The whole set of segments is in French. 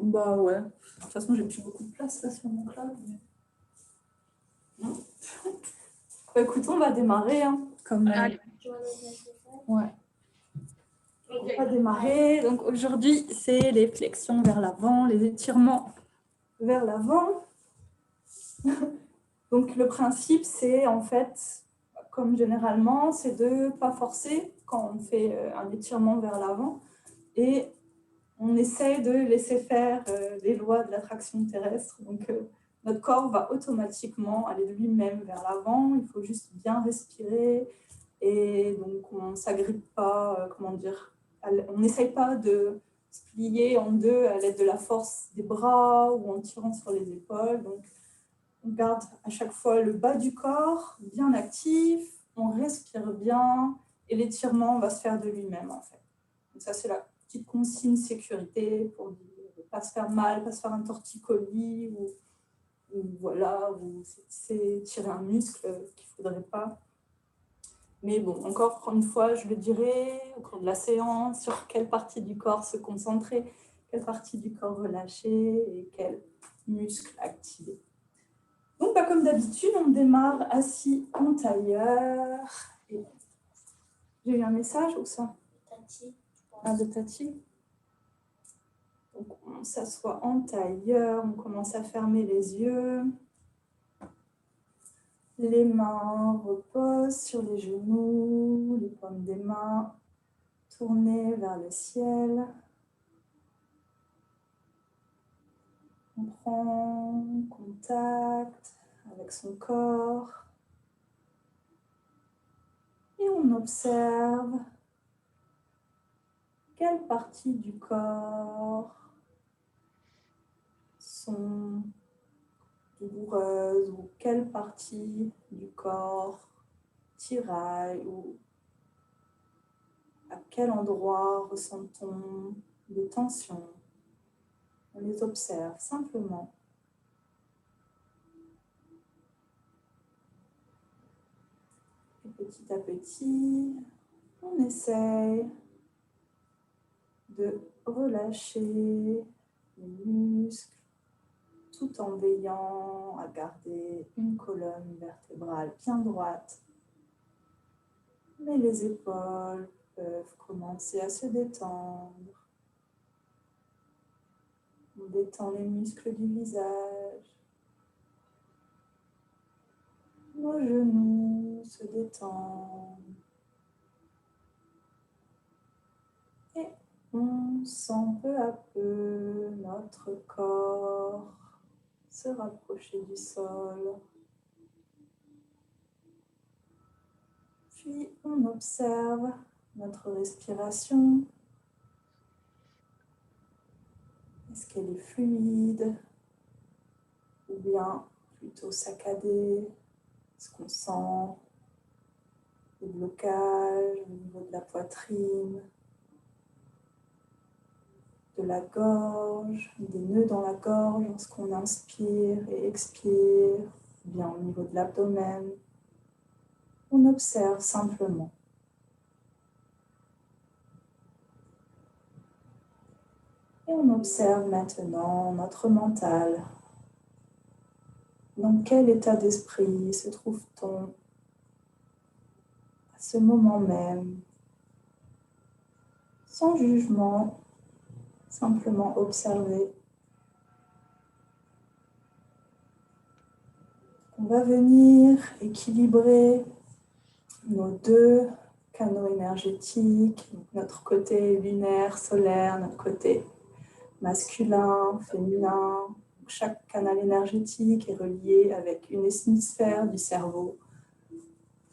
Bah ouais. De toute façon, j'ai plus beaucoup de place là sur mon cloud. Mais... Bah, écoute, on va démarrer. Hein, comme... Allez. Ouais. On va démarrer. Donc aujourd'hui, c'est les flexions vers l'avant, les étirements vers l'avant. Donc le principe, c'est en fait, comme généralement, c'est de ne pas forcer quand on fait un étirement vers l'avant. Et on essaye de laisser faire les lois de l'attraction terrestre. Donc, notre corps va automatiquement aller de lui-même vers l'avant. Il faut juste bien respirer. Et donc, on ne s'agrippe pas, comment dire, on n'essaye pas de se plier en deux à l'aide de la force des bras ou en tirant sur les épaules. Donc, on garde à chaque fois le bas du corps bien actif. On respire bien. Et l'étirement va se faire de lui-même, en fait. Donc, ça, c'est la petite consigne sécurité pour ne pas se faire mal, pas se faire un torticolis ou voilà, ou c'est tirer un muscle qu'il ne faudrait pas. Mais bon, encore une fois, je le dirai au cours de la séance, sur quelle partie du corps se concentrer, quelle partie du corps relâcher et quel muscle activer. Donc, bah, comme d'habitude, on démarre assis en tailleur. Et... J'ai eu un message ou ça? Tati. Ah, de Tati. Donc, on s'assoit en tailleur, on commence à fermer les yeux. Les mains reposent sur les genoux, les paumes des mains tournées vers le ciel. On prend contact avec son corps et on observe quelles parties du corps sont douloureuses ou quelle partie du corps tiraille ou à quel endroit ressent-on des tensions. On les observe simplement. Et petit à petit, on essaye de relâcher les muscles tout en veillant à garder une colonne vertébrale bien droite. Mais les épaules peuvent commencer à se détendre. On détend les muscles du visage. Nos genoux se détendent. Et on sent peu à peu notre corps se rapprocher du sol. Puis on observe notre respiration. Est-ce qu'elle est fluide ou bien plutôt saccadée? Est-ce qu'on sent des blocages au niveau de la poitrine, de la gorge, des nœuds dans la gorge lorsqu'on inspire et expire, ou bien au niveau de l'abdomen? On observe simplement. Et on observe maintenant notre mental. Dans quel état d'esprit se trouve-t-on à ce moment même? Sans jugement, simplement observer. On va venir équilibrer nos deux canaux énergétiques, notre côté lunaire, solaire, notre côté masculin, féminin. Chaque canal énergétique est relié avec une hémisphère du cerveau.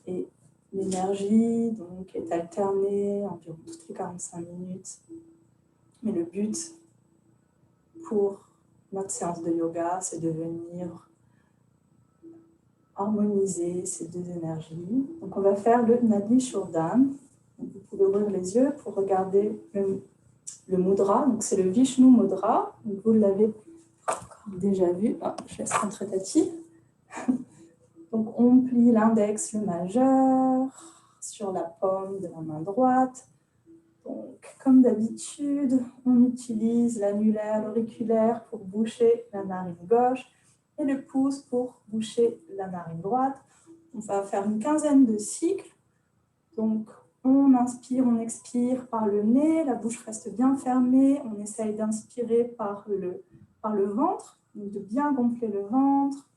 Et l'énergie donc, est alternée environ toutes les 45 minutes. Mais le but pour notre séance de yoga, c'est de venir harmoniser ces deux énergies. Donc on va faire le Nadi Shodhana. Vous pouvez ouvrir les yeux pour regarder le mudra. Donc c'est le Vishnu Mudra. Donc vous l'avez déjà vu. Ah, je laisse rentrer Tati. Donc on plie l'index, le majeur, sur la paume de la main droite. Donc comme d'habitude, on utilise l'annulaire, l'auriculaire pour boucher la narine gauche et le pouce pour boucher la narine droite. On va faire une quinzaine de cycles. Donc, on inspire, on expire par le nez, la bouche reste bien fermée. On essaye d'inspirer par le ventre, donc de bien gonfler le ventre.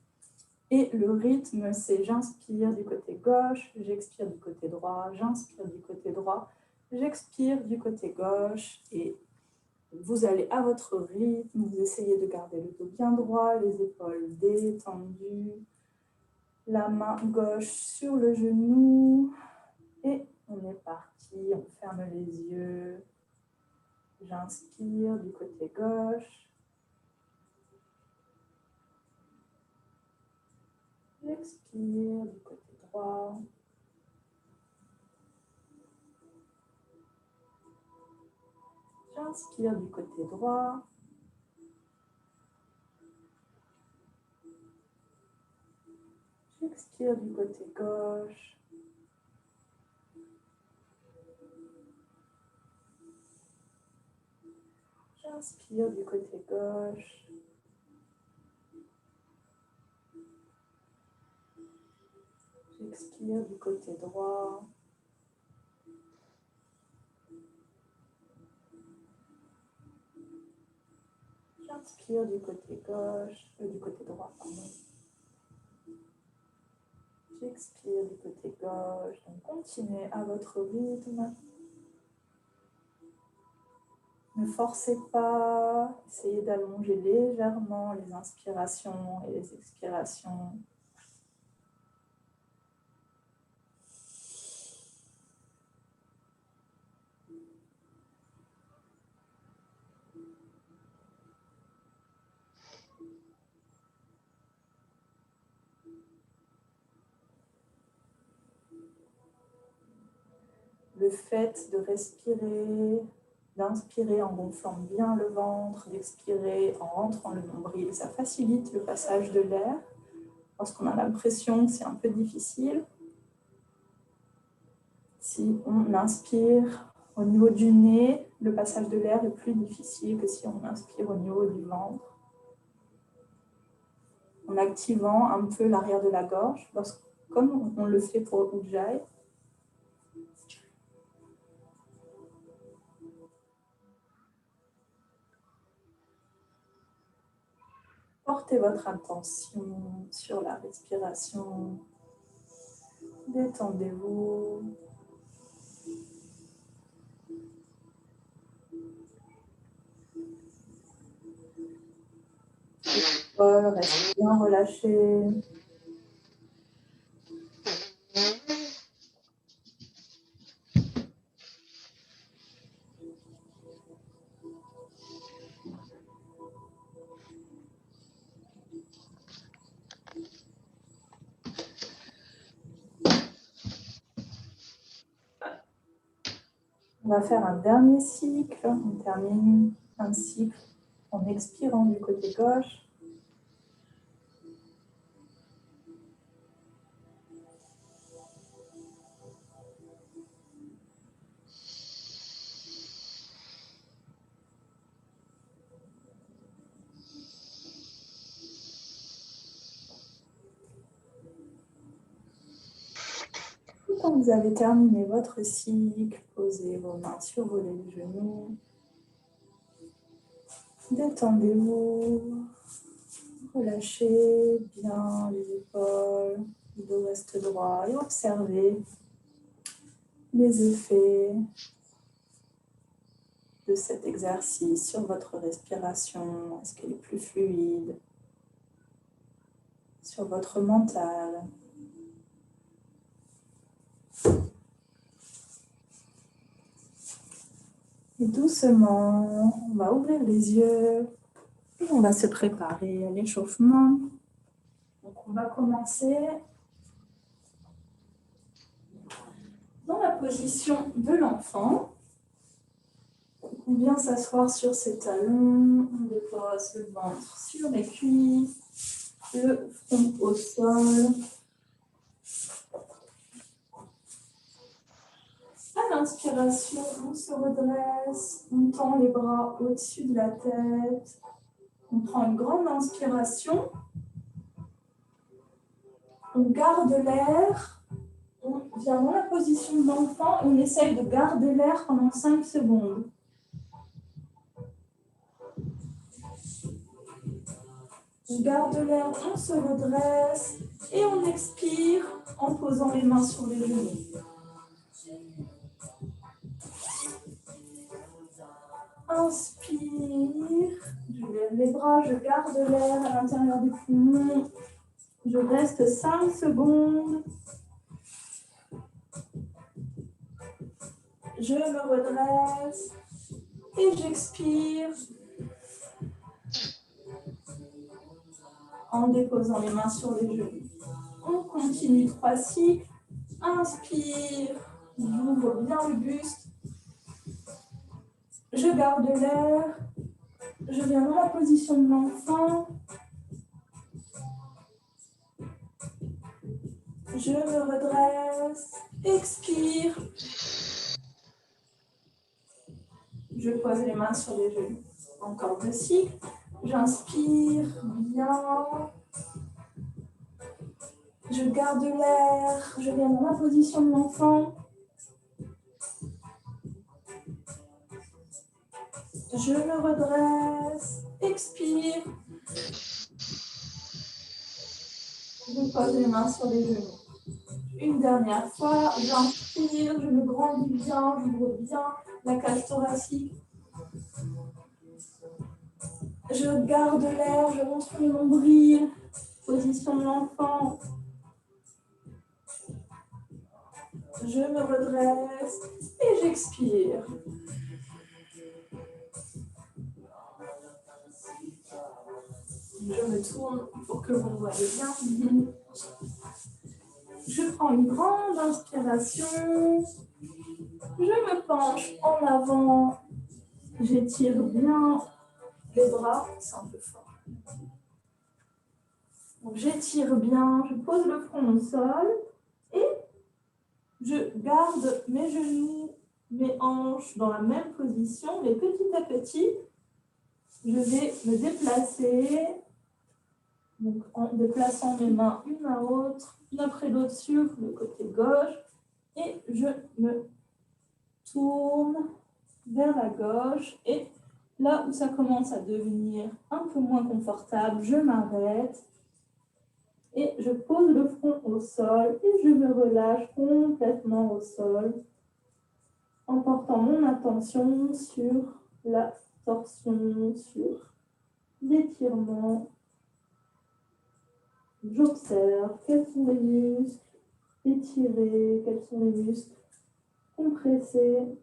Et le rythme, c'est j'inspire du côté gauche, j'expire du côté droit, j'inspire du côté droit, j'expire du côté gauche. Et vous allez à votre rythme, vous essayez de garder le dos bien droit, les épaules détendues, la main gauche sur le genou. Et on est parti, on ferme les yeux. J'inspire du côté gauche. J'expire du côté droit. J'inspire du côté droit. J'expire du côté gauche. J'inspire du côté gauche. J'expire du côté droit. J'inspire du côté gauche, du côté droit, pardon. J'expire du côté gauche. Donc continuez à votre rythme. Ne forcez pas. Essayez d'allonger légèrement les inspirations et les expirations. Le fait de respirer, d'inspirer en gonflant bien le ventre, d'expirer en rentrant le nombril, ça facilite le passage de l'air. Lorsqu'on a l'impression que c'est un peu difficile, si on inspire au niveau du nez, le passage de l'air est plus difficile que si on inspire au niveau du ventre. En activant un peu l'arrière de la gorge, comme on le fait pour Ujjayi. Portez votre attention sur la respiration. Détendez-vous. Restez bien relâché. On va faire un dernier cycle. On termine un cycle en expirant du côté gauche. Quand vous avez terminé votre cycle, posez vos mains sur vos genoux. Détendez-vous. Relâchez bien les épaules, le dos reste droit et observez les effets de cet exercice sur votre respiration. Est-ce qu'elle est plus fluide? Sur votre mental. Et doucement, on va ouvrir les yeux et on va se préparer à l'échauffement. Donc, on va commencer dans la position de l'enfant. On vient s'asseoir sur ses talons, on dépose le ventre sur les cuisses, le front au sol. À inspiration, on se redresse, on tend les bras au-dessus de la tête. On prend une grande inspiration. On garde l'air. On vient dans la position de l'enfant. On essaye de garder l'air pendant 5 secondes. On garde l'air, on se redresse et on expire en posant les mains sur les genoux. Inspire, je lève les bras, je garde l'air à l'intérieur du poumon. Je reste 5 secondes. Je me redresse et j'expire en déposant les mains sur les genoux. On continue 3 cycles. Inspire, j'ouvre bien le buste. Je garde l'air. Je viens dans la position de l'enfant. Je me redresse. Expire. Je pose les mains sur les genoux. Encore 2 cycles. J'inspire bien. Je garde l'air. Je viens dans la position de l'enfant. Je me redresse. Expire. Je pose les mains sur les genoux. Une dernière fois, j'inspire, je me grandis bien, j'ouvre bien la cage thoracique. Je garde l'air, je montre le nombril, position de l'enfant. Je me redresse et j'expire. Je me tourne pour que vous me voyez bien. Je prends une grande inspiration. Je me penche en avant. J'étire bien les bras. C'est un peu fort. J'étire bien. Je pose le front au sol. Et je garde mes genoux, mes hanches dans la même position. Mais petit à petit, je vais me déplacer. Donc, en déplaçant mes mains une à l'autre, une après l'autre sur le côté gauche. Et je me tourne vers la gauche. Et là où ça commence à devenir un peu moins confortable, je m'arrête. Et je pose le front au sol et je me relâche complètement au sol en portant mon attention sur la torsion, sur l'étirement. J'observe quels sont les muscles étirés, quels sont les muscles compressés.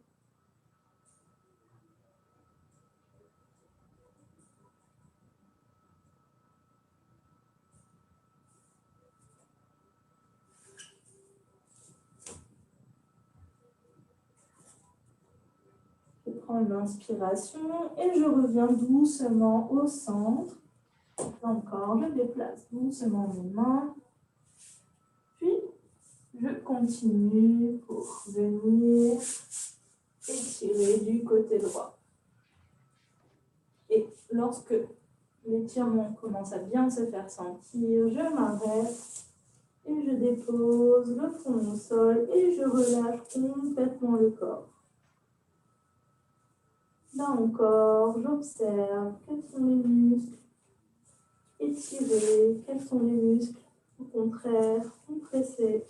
Je prends une inspiration et je reviens doucement au centre. Encore, je déplace doucement mes mains. Puis, je continue pour venir étirer du côté droit. Et lorsque l'étirement commence à bien se faire sentir, je m'arrête et je dépose le front au sol et je relâche complètement le corps. Là encore, j'observe quels sont les muscles étirés, quels sont les muscles au contraire compressés.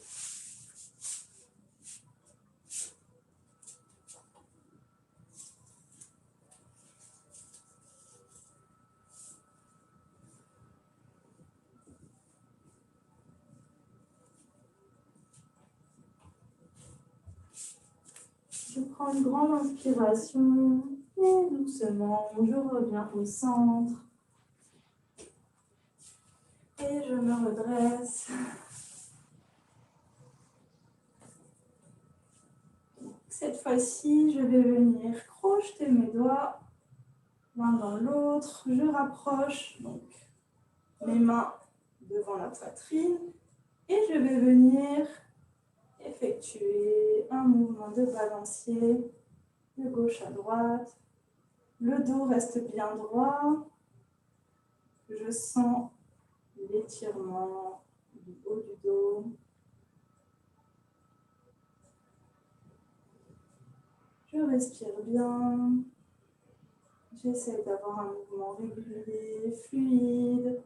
Je prends une grande inspiration et doucement, je reviens au centre. Et je me redresse. Cette fois-ci, je vais venir crocheter mes doigts l'un dans l'autre. Je rapproche donc mes mains devant la poitrine et je vais venir effectuer un mouvement de balancier de gauche à droite. Le dos reste bien droit. Je sens l'étirement du haut du dos. Je respire bien. J'essaie d'avoir un mouvement régulier, fluide,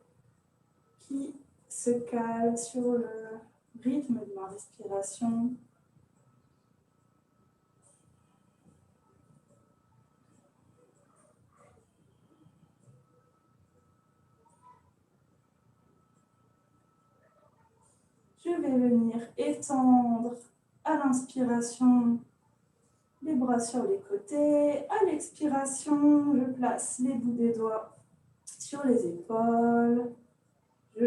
qui se cale sur le rythme de ma respiration. Je vais venir étendre à l'inspiration les bras sur les côtés. À l'expiration, je place les bouts des doigts sur les épaules. Je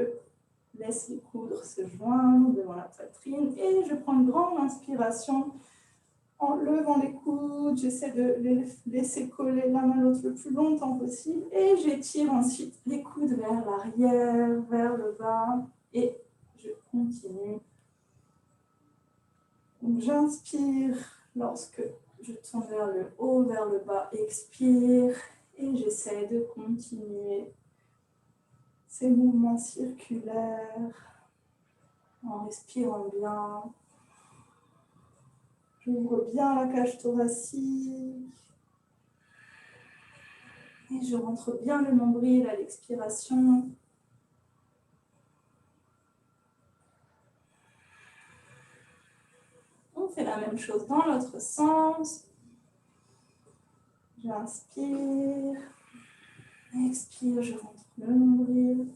laisse les coudes se joindre devant la poitrine et je prends une grande inspiration en levant les coudes. J'essaie de les laisser coller l'un à l'autre le plus longtemps possible et j'étire ensuite les coudes vers l'arrière, vers le bas et je continue. Donc j'inspire lorsque je tourne vers le haut, vers le bas, expire et j'essaie de continuer ces mouvements circulaires en respirant bien. J'ouvre bien la cage thoracique et je rentre bien le nombril à l'expiration. On fait la même chose dans l'autre sens. J'inspire, expire, je rentre le nombril.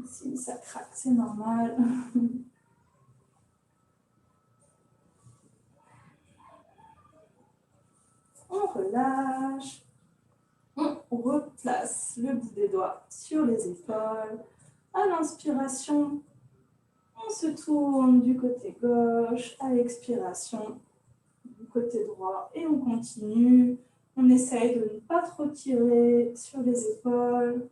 Si ça craque, c'est normal. On relâche. On replace le bout des doigts sur les épaules. À l'inspiration, on se tourne du côté gauche. À l'expiration, du côté droit. Et on continue. On essaye de ne pas trop tirer sur les épaules.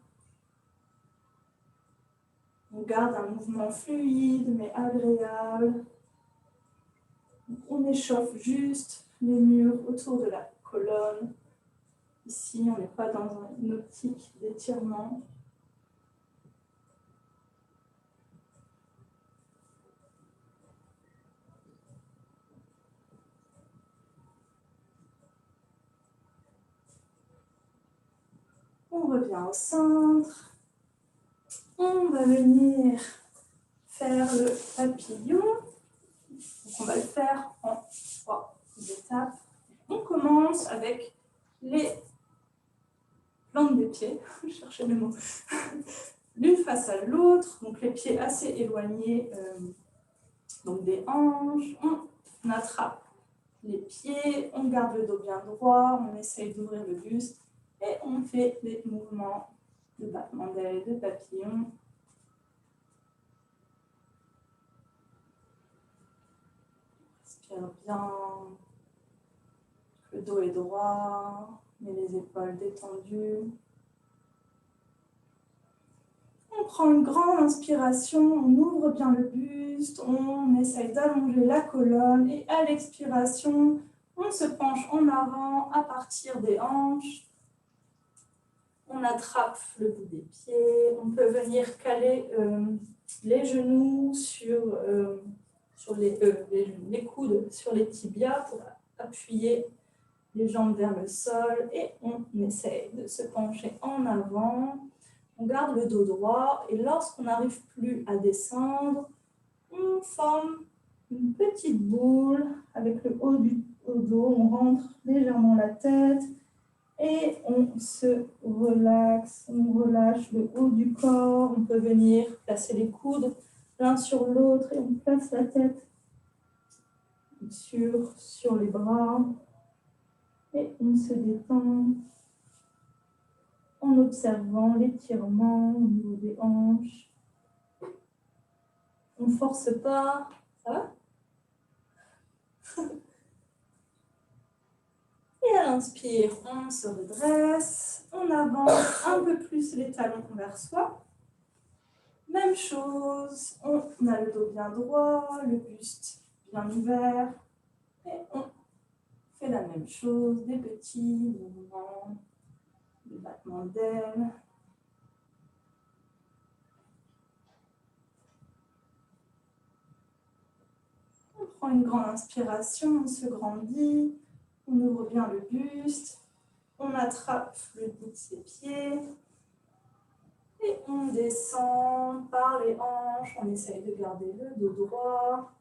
On garde un mouvement fluide mais agréable. On échauffe juste les murs autour de la colonne. Ici, on n'est pas dans une optique d'étirement. On revient au centre. On va venir faire le papillon. Donc on va le faire en 3 étapes. On commence avec les plantes des pieds. Je cherchais le mot. L'une face à l'autre, donc les pieds assez éloignés donc des hanches. On attrape les pieds, on garde le dos bien droit, on essaye d'ouvrir le buste et on fait des mouvements de battement d'ailes, de papillon. Respire bien, le dos est droit, mais les épaules détendues. On prend une grande inspiration, on ouvre bien le buste, on essaye d'allonger la colonne et à l'expiration, on se penche en avant à partir des hanches. On attrape le bout des pieds, on peut venir caler les genoux sur les coudes sur les tibias pour appuyer les jambes vers le sol et on essaye de se pencher en avant. On garde le dos droit et lorsqu'on n'arrive plus à descendre, on forme une petite boule avec le haut du dos. On rentre légèrement la tête et on se relaxe. On relâche le haut du corps. On peut venir placer les coudes l'un sur l'autre et on place la tête sur les bras. Et on se détend en observant l'étirement au niveau des hanches. On ne force pas. Ça va? Et à l'inspire, on se redresse, on avance un peu plus les talons vers soi. Même chose, on a le dos bien droit, le buste bien ouvert. Et on fait la même chose, des petits mouvements, des battements d'ailes. On prend une grande inspiration, on se grandit, on ouvre bien le buste, on attrape le bout de ses pieds et on descend par les hanches, on essaye de garder le dos droit.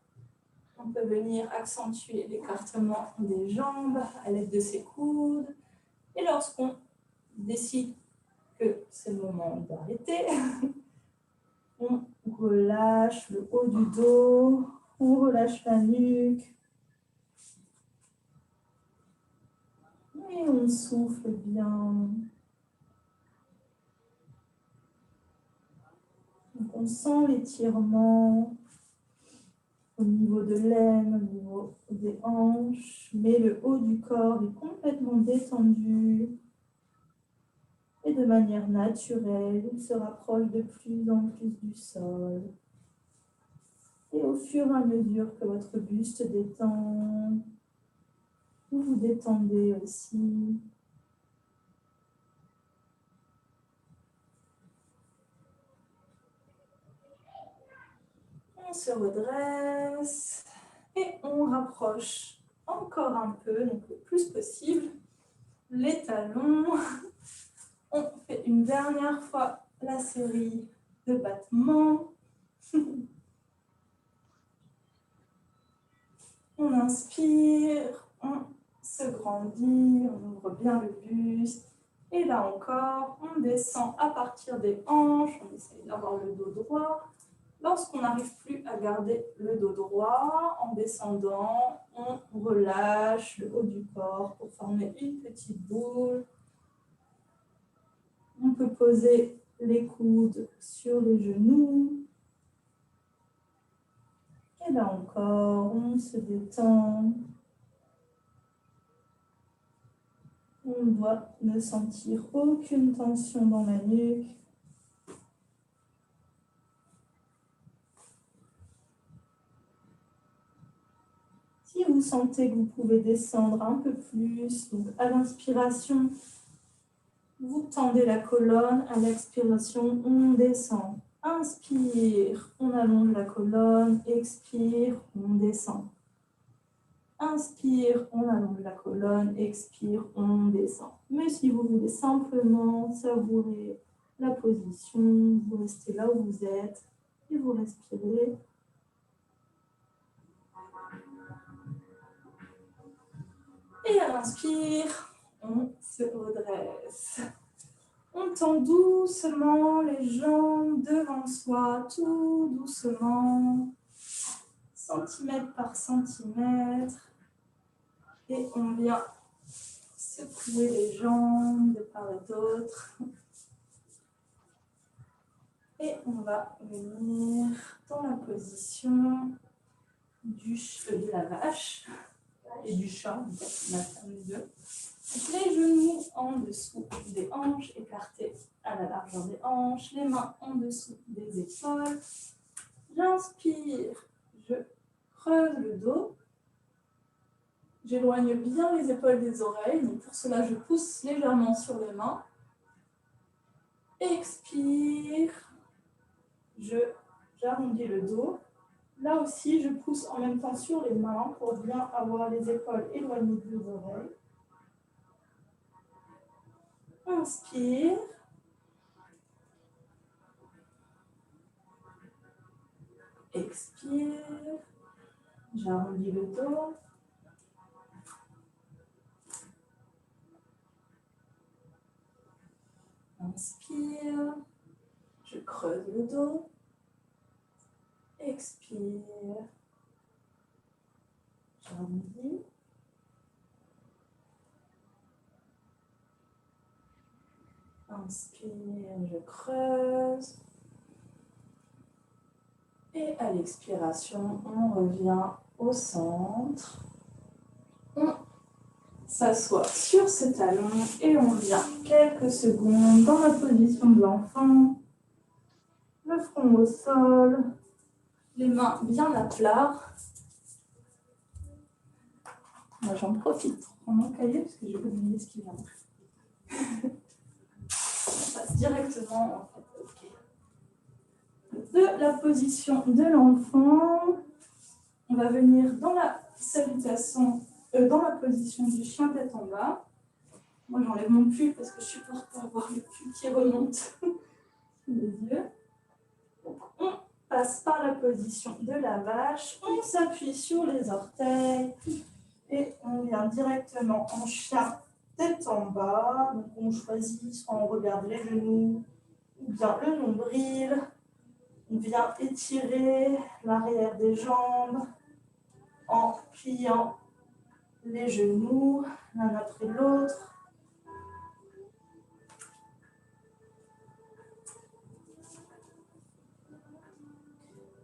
On peut venir accentuer l'écartement des jambes à l'aide de ses coudes. Et lorsqu'on décide que c'est le moment d'arrêter, on relâche le haut du dos, on relâche la nuque. Et on souffle bien. Donc on sent l'étirement au niveau de l'aine, au niveau des hanches, mais le haut du corps est complètement détendu. Et de manière naturelle, il se rapproche de plus en plus du sol. Et au fur et à mesure que votre buste détend, vous vous détendez aussi. On se redresse et on rapproche encore un peu, donc le plus possible, les talons. On fait une dernière fois la série de battements. On inspire, on se grandit, on ouvre bien le buste. Et là encore, on descend à partir des hanches, on essaye d'avoir le dos droit. Lorsqu'on n'arrive plus à garder le dos droit, en descendant, on relâche le haut du corps pour former une petite boule. On peut poser les coudes sur les genoux. Et là encore, on se détend. On doit ne sentir aucune tension dans la nuque. Si vous sentez que vous pouvez descendre un peu plus, donc à l'inspiration, vous tendez la colonne, à l'expiration, on descend. Inspire, on allonge la colonne, expire, on descend. Inspire, on allonge la colonne, expire, on descend. Mais si vous voulez simplement savourer la position, vous restez là où vous êtes et vous respirez. Et à l'inspire, on se redresse. On tend doucement les jambes devant soi, tout doucement, centimètre par centimètre. Et on vient secouer les jambes de part et d'autre. Et on va venir dans la position de la vache et du chat, on a fait les deux. Les genoux en dessous des hanches, écartés à la largeur des hanches, les mains en dessous des épaules. J'inspire, je creuse le dos. J'éloigne bien les épaules des oreilles, donc pour cela je pousse légèrement sur les mains. Expire, j'arrondis le dos. Là aussi, je pousse en même temps sur les mains pour bien avoir les épaules éloignées des oreilles. Inspire. Expire. J'arrondis le dos. Inspire. Je creuse le dos. Expire. J'arrondis. Inspire, je creuse. Et à l'expiration, on revient au centre. On s'assoit sur ses talons et on vient quelques secondes dans la position de l'enfant. Le front au sol, les mains bien à plat. Moi, j'en profite pour prendre mon cahier parce que j'ai oublié ce qui vient. On passe directement en fait, de la position de l'enfant. On va venir dans la salutation, dans la position du chien tête en bas. Moi, j'enlève mon pull parce que je supporte pas avoir le pull qui remonte sous les yeux. Donc, on passe par la position de la vache, on s'appuie sur les orteils et on vient directement en chien tête en bas. Donc, on choisit, soit on regarde les genoux ou bien le nombril. On vient étirer l'arrière des jambes en pliant les genoux l'un après l'autre.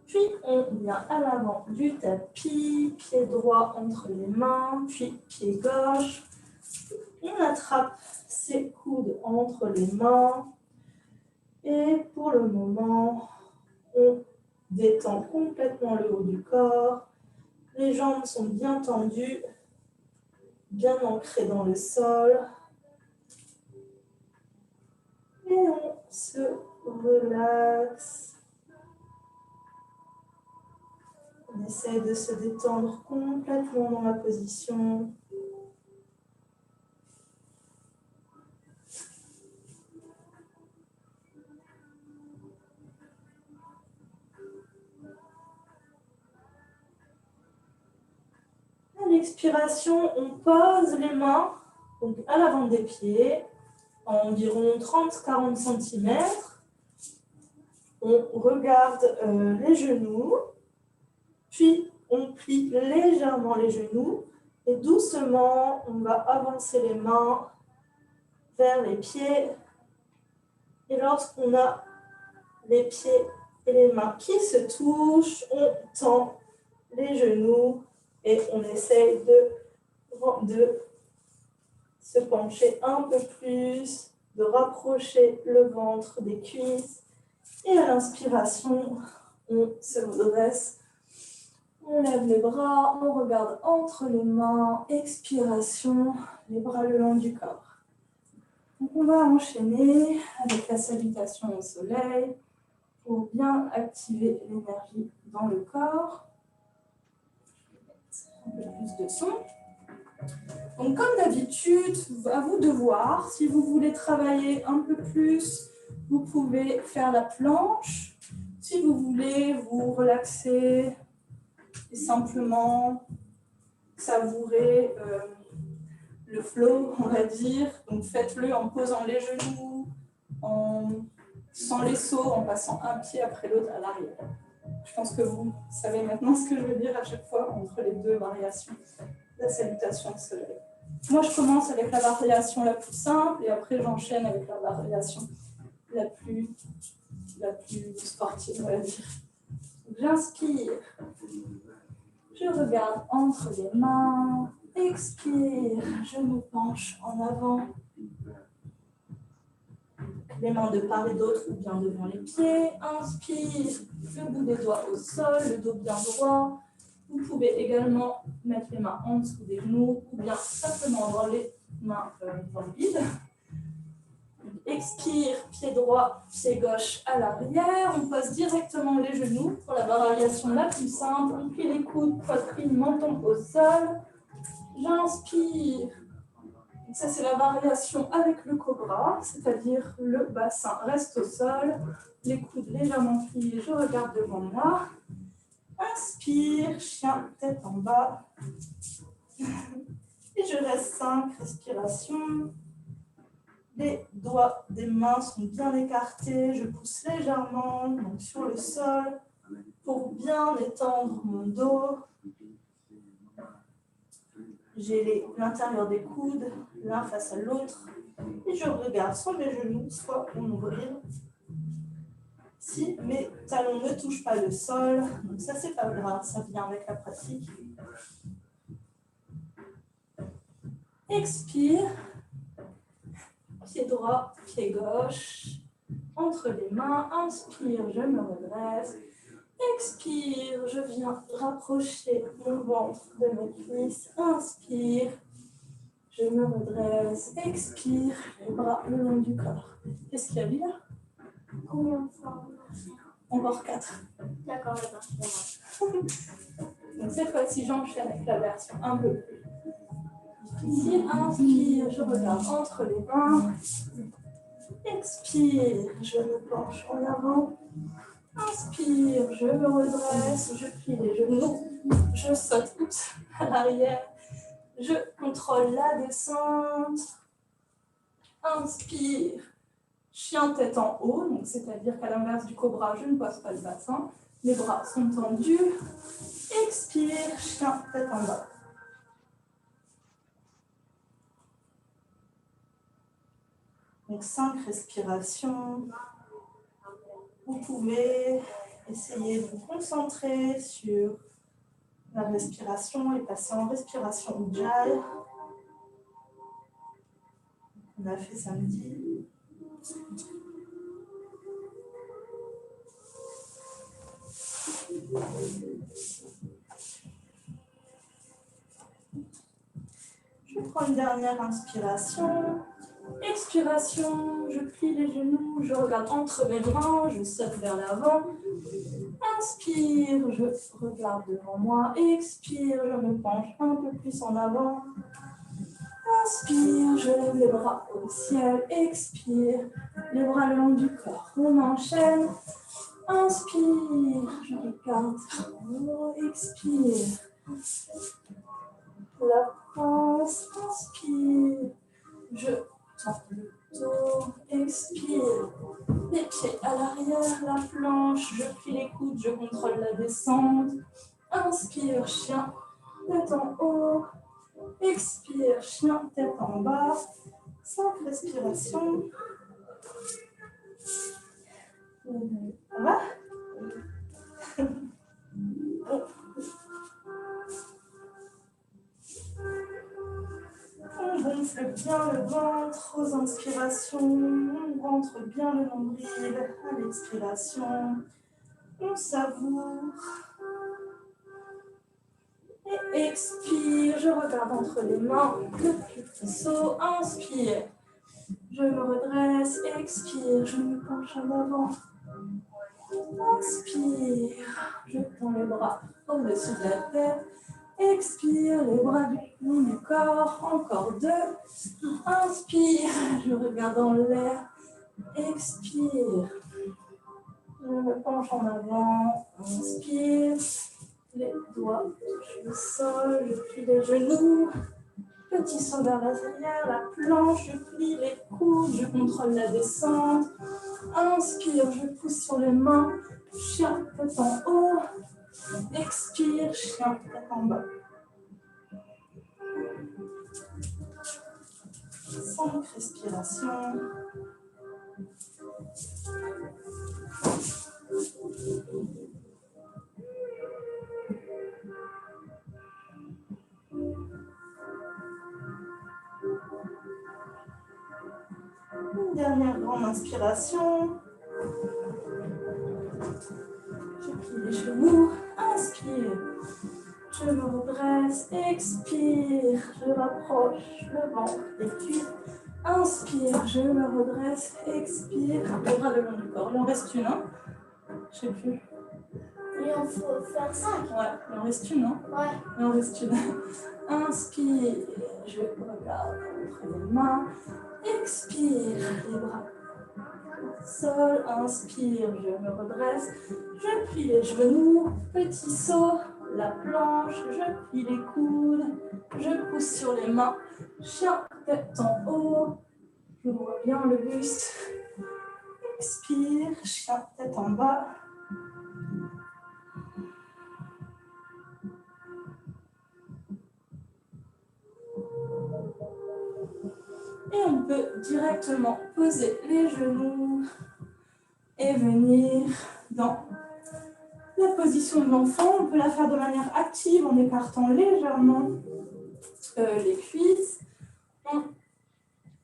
Puis on vient à l'avant du tapis, pied droit entre les mains, puis pied gauche. On attrape ses coudes entre les mains. Et pour le moment, on détend complètement le haut du corps. Les jambes sont bien tendues, bien ancrées dans le sol. Et on se relaxe. On essaie de se détendre complètement dans la position. À l'expiration, on pose les mains donc à l'avant des pieds, à environ 30-40 cm. On regarde les genoux, puis on plie légèrement les genoux et doucement, on va avancer les mains vers les pieds. Et lorsqu'on a les pieds et les mains qui se touchent, on tend les genoux et on essaye de se pencher un peu plus, de rapprocher le ventre des cuisses. Et à l'inspiration, on se redresse. On lève les bras, on regarde entre les mains. Expiration, les bras le long du corps. Donc on va enchaîner avec la salutation au soleil pour bien activer l'énergie dans le corps. Un peu plus de son. Donc comme d'habitude, à vous de voir. Si vous voulez travailler un peu plus, vous pouvez faire la planche. Si vous voulez vous relaxer et simplement savourer le flow, on va dire. Donc faites-le en posant les genoux, sans les sauts, en passant un pied après l'autre à l'arrière. Je pense que vous savez maintenant ce que je veux dire à chaque fois entre les deux variations. La salutation au soleil. Moi, je commence avec la variation la plus simple et après, j'enchaîne avec la variation la plus sportive, on va dire. J'inspire. Je regarde entre les mains. Expire. Je me penche en avant. Les mains de part et d'autre ou bien devant les pieds. Inspire. Le bout des doigts au sol, le dos bien droit. Vous pouvez également mettre les mains en dessous des genoux ou bien simplement avoir les mains dans le vide. Expire, pied droit, pied gauche à l'arrière. On pose directement les genoux pour la variation la plus simple. On plie les coudes, poitrine, menton au sol. J'inspire. Donc ça, c'est la variation avec le cobra, c'est-à-dire le bassin reste au sol, les coudes légèrement pliés, je regarde devant moi. Inspire, chien, tête en bas. Et je reste 5 respirations. Les doigts des mains sont bien écartés. Je pousse légèrement donc sur le sol pour bien étendre mon dos. J'ai l'intérieur des coudes, l'un face à l'autre. Et je regarde soit mes genoux, soit mon nombril. Si mes talons ne touchent pas le sol, donc ça c'est pas grave, ça vient avec la pratique. Expire. Pied droit, pied gauche. Entre les mains, inspire, je me redresse. Expire, je viens rapprocher mon ventre de mes cuisses. Inspire, je me redresse. Expire, les bras le long du corps. Qu'est-ce qu'il y a bien? Combien de fois? Encore 4. D'accord, d'accord. Donc cette fois-ci, j'enchaîne avec la version un peu plus difficile. Inspire, je regarde entre les mains. Expire, je me penche en avant. Inspire, je me redresse, je plie les genoux, je saute à l'arrière, je contrôle la descente. Inspire, chien tête en haut, donc c'est-à-dire qu'à l'inverse du cobra, je ne pose pas le bassin, les bras sont tendus. Expire, chien tête en bas. Donc 5 respirations. Vous pouvez essayer de vous concentrer sur la respiration et passer en respiration Ujjayi. On a fait samedi. Je prends une dernière inspiration. Expiration, je plie les genoux, je regarde entre mes bras, je saute vers l'avant. Inspire, je regarde devant moi. Expire, je me penche un peu plus en avant. Inspire, je lève les bras au ciel. Expire, les bras le long du corps. On enchaîne. Inspire, je regarde. Expire. La pince, inspire. Je tends le dos, expire. Les pieds à l'arrière, la planche, je plie les coudes, je contrôle la descente. Inspire, chien, tête en haut. Expire, chien, tête en bas. 5 respirations. Ça va? On gonfle bien le ventre aux inspirations, on rentre bien le nombril à l'expiration, on savoure. Et expire, je regarde entre les mains, le petit saut, inspire. Je me redresse, expire, je me penche en avant. Inspire, je tends les bras au-dessus de la tête. Expire, les bras du long du corps, encore 2. Inspire, je regarde dans l'air. Expire, je me penche en avant. Inspire, les doigts touchent le sol, je plie les genoux. Petit saut vers l'arrière, la planche, je plie les coudes, je contrôle la descente. Inspire, je pousse sur les mains, chien tête en haut. Expire, chien tête en bas. 5 respirations. Une dernière grande inspiration. Je plie les genoux. Inspire. Je me redresse. Expire. Je rapproche le ventre des cuisses. Inspire. Je me redresse. Expire. Les bras le long du corps. Il en reste une, hein? Je sais plus. Il en faut faire 5. Ouais, il en reste une, hein? Ouais. Il en reste une. Inspire. Je regarde entre les mains. Expire. Les bras sol, inspire, je me redresse, je plie les genoux, petit saut, la planche, je plie les coudes, je pousse sur les mains, chien tête en haut, je vois bien le buste, expire, chien tête en bas. Et on peut directement poser les genoux et venir dans la position de l'enfant. On peut la faire de manière active en écartant légèrement les cuisses. On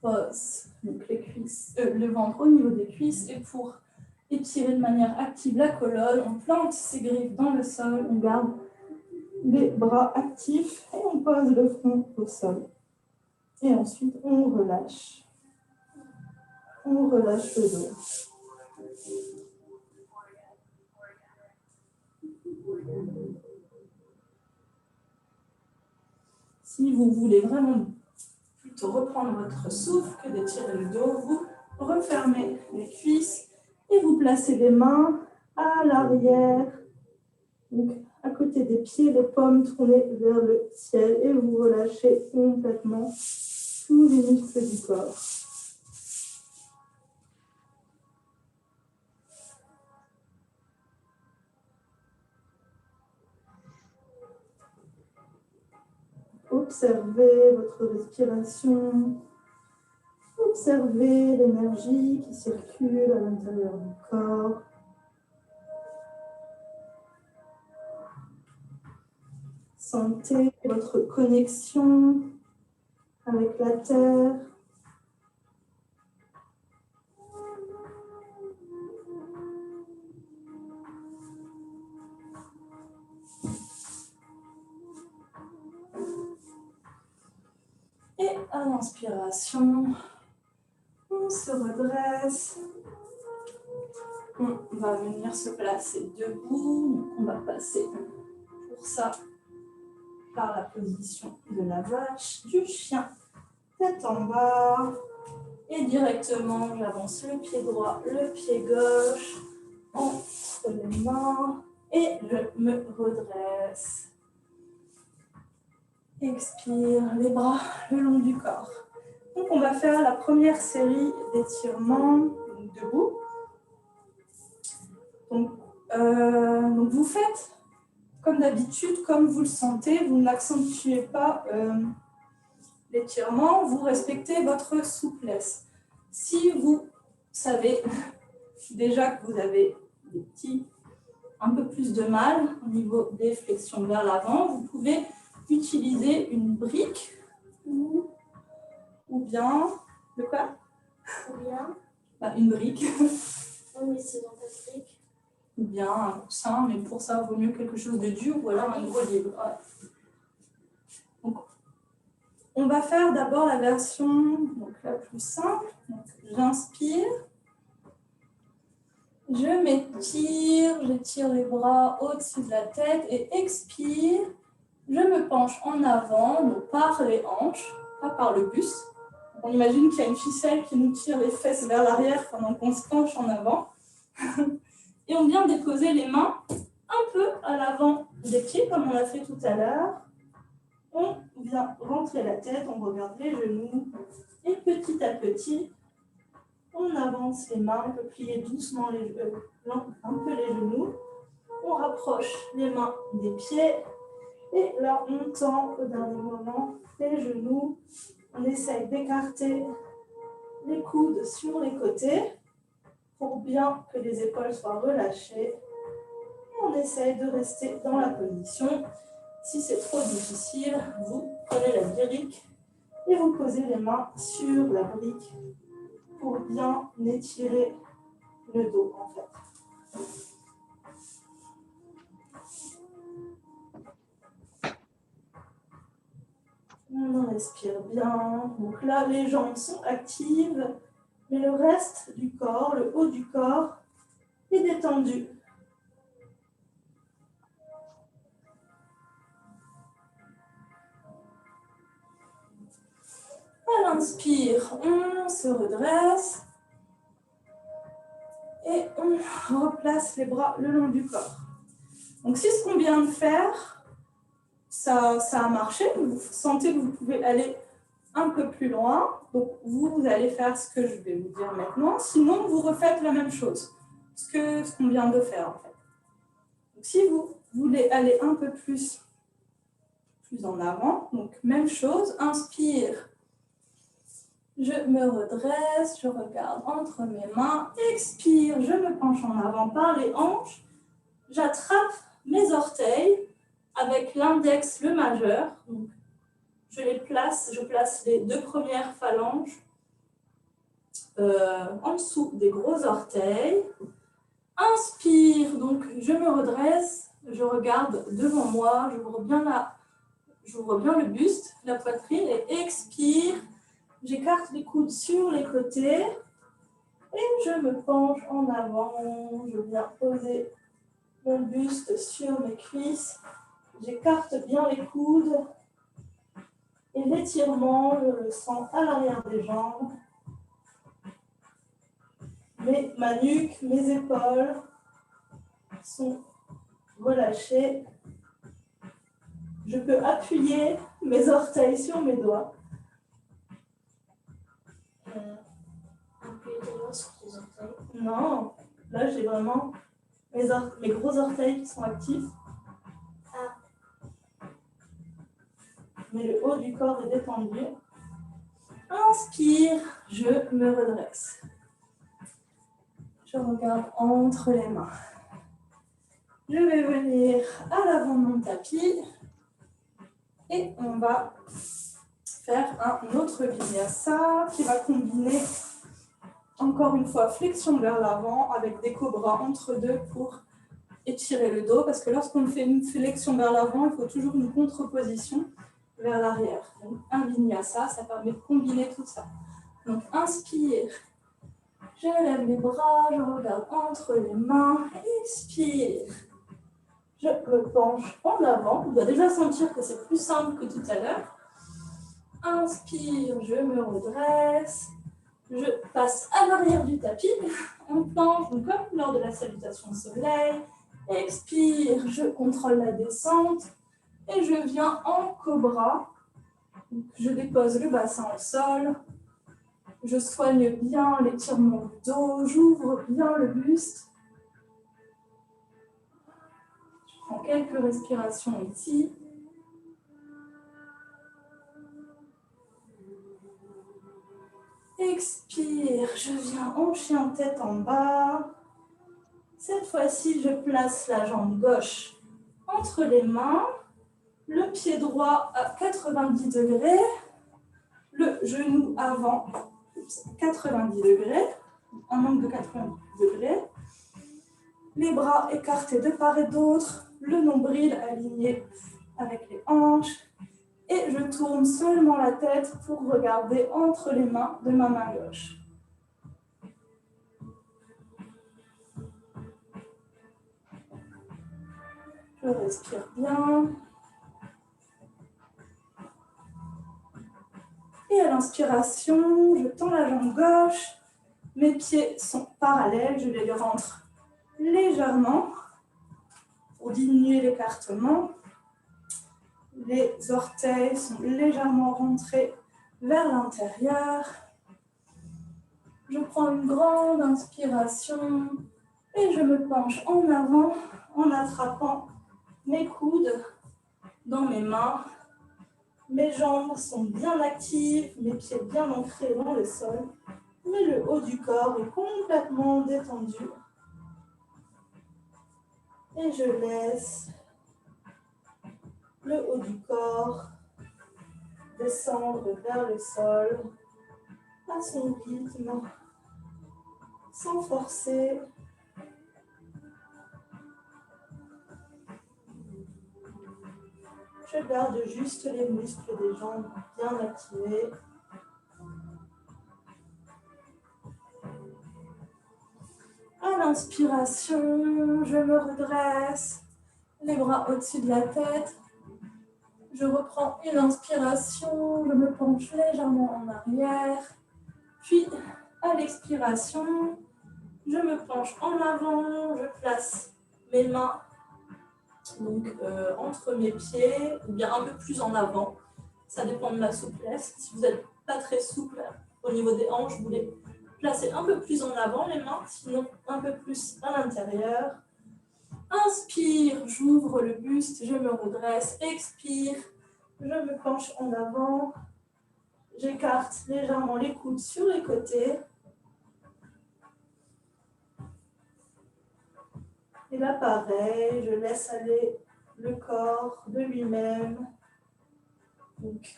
pose donc les cuisses, le ventre au niveau des cuisses. Et pour étirer de manière active la colonne, on plante ses griffes dans le sol, on garde les bras actifs et on pose le front au sol. Et ensuite, on relâche. On relâche le dos. Si vous voulez vraiment plutôt reprendre votre souffle que d'étirer le dos, vous refermez les cuisses et vous placez les mains à l'arrière, donc à côté des pieds, les paumes tournées vers le ciel et vous relâchez complètement tous les muscles du corps. Observez votre respiration. Observez l'énergie qui circule à l'intérieur du corps. Sentez votre connexion avec la terre. Et à l'inspiration, on se redresse. On va venir se placer debout. On va passer pour ça par la position de la vache, du chien, tête en bas. Et directement, j'avance le pied droit, le pied gauche, entre les mains. Et je me redresse. Expire, les bras le long du corps. Donc, on va faire la première série d'étirements debout. Donc, vous faites comme d'habitude, comme vous le sentez, vous n'accentuez pas l'étirement, vous respectez votre souplesse. Si vous savez déjà que vous avez un peu plus de mal au niveau des flexions vers l'avant, vous pouvez utiliser une brique ou bien, de quoi? Ou bien, Une brique. oui, c'est dans ta brique. Ou bien un coussin, mais pour ça, il vaut mieux quelque chose de dur ou alors un gros livre. Ouais. Donc, on va faire d'abord la version la plus simple. J'inspire, je m'étire, j'étire les bras au-dessus de la tête et expire. Je me penche en avant, donc par les hanches, pas par le buste. On imagine qu'il y a une ficelle qui nous tire les fesses vers l'arrière pendant qu'on se penche en avant. Et on vient déposer les mains un peu à l'avant des pieds, comme on l'a fait tout à l'heure. On vient rentrer la tête, on regarde les genoux. Et petit à petit, on avance les mains, on peut plier doucement un peu les genoux. On rapproche les mains des pieds. Et là, on tend au dernier moment les genoux. On essaye d'écarter les coudes sur les côtés pour bien que les épaules soient relâchées. Et on essaye de rester dans la position. Si c'est trop difficile, vous prenez la brique et vous posez les mains sur la brique pour bien étirer le dos, en fait. On respire bien. Donc là, les jambes sont actives, mais le reste du corps, le haut du corps, est détendu. À l'inspire, on se redresse et on replace les bras le long du corps. Donc si ce qu'on vient de faire, ça a marché, vous sentez que vous pouvez aller un peu plus loin, donc vous allez faire ce que je vais vous dire maintenant, sinon vous refaites la même chose, ce qu'on vient de faire en fait. Donc si vous voulez aller un peu plus en avant, donc même chose, inspire, je me redresse, je regarde entre mes mains, expire, je me penche en avant par les hanches, j'attrape mes orteils avec l'index, le majeur, donc je place les deux premières phalanges en dessous des gros orteils. Inspire, donc je me redresse, je regarde devant moi, j'ouvre bien le buste, la poitrine et expire. J'écarte les coudes sur les côtés et je me penche en avant. Je viens poser mon buste sur mes cuisses. J'écarte bien les coudes et l'étirement, je le sens à l'arrière des jambes. Ma nuque, mes épaules sont relâchées. Je peux appuyer mes orteils sur mes doigts. Appuyer tes doigts sur tes orteils. Non, là j'ai vraiment mes gros orteils qui sont actifs. Mais le haut du corps est détendu. Inspire, je me redresse. Je regarde entre les mains. Je vais venir à l'avant de mon tapis et on va faire un autre vinyasa qui va combiner encore une fois flexion vers l'avant avec des cobras entre deux pour étirer le dos parce que lorsqu'on fait une flexion vers l'avant, il faut toujours une contreposition vers l'arrière. Donc un vinyasa, ça permet de combiner tout ça. Donc inspire. Je lève les bras, je regarde entre les mains, expire. Je me penche en avant. On doit déjà sentir que c'est plus simple que tout à l'heure. Inspire, je me redresse. Je passe à l'arrière du tapis, en planche, comme lors de la salutation au soleil. Expire, je contrôle la descente. Et je viens en cobra. Je dépose le bassin au sol. Je soigne bien l'étirement du dos, j'ouvre bien le buste. Je prends quelques respirations ici. Expire, je viens en chien tête en bas. Cette fois-ci, je place la jambe gauche entre les mains, le pied droit à 90 degrés, le genou avant 90 degrés, un angle de 90 degrés. Les bras écartés de part et d'autre, le nombril aligné avec les hanches. Et je tourne seulement la tête pour regarder entre les mains de ma main gauche. Je respire bien. Et à l'inspiration, je tends la jambe gauche. Mes pieds sont parallèles, je les rentre légèrement pour diminuer l'écartement. Les orteils sont légèrement rentrés vers l'intérieur. Je prends une grande inspiration et je me penche en avant en attrapant mes coudes dans mes mains. Mes jambes sont bien actives, mes pieds bien ancrés dans le sol, mais le haut du corps est complètement détendu. Et je laisse le haut du corps descendre vers le sol à son rythme, sans forcer. Je garde juste les muscles des jambes bien activés. À l'inspiration, je me redresse, les bras au-dessus de la tête. Je reprends une inspiration, je me penche légèrement en arrière. Puis, à l'expiration, je me penche en avant, je place mes mains entre mes pieds, ou bien un peu plus en avant. Ça dépend de la souplesse. Si vous n'êtes pas très souple au niveau des hanches, vous les placez un peu plus en avant les mains, sinon un peu plus à l'intérieur. Inspire, j'ouvre le buste, je me redresse. Expire, je me penche en avant. J'écarte légèrement les coudes sur les côtés. Et là, pareil, je laisse aller le corps de lui-même. Donc,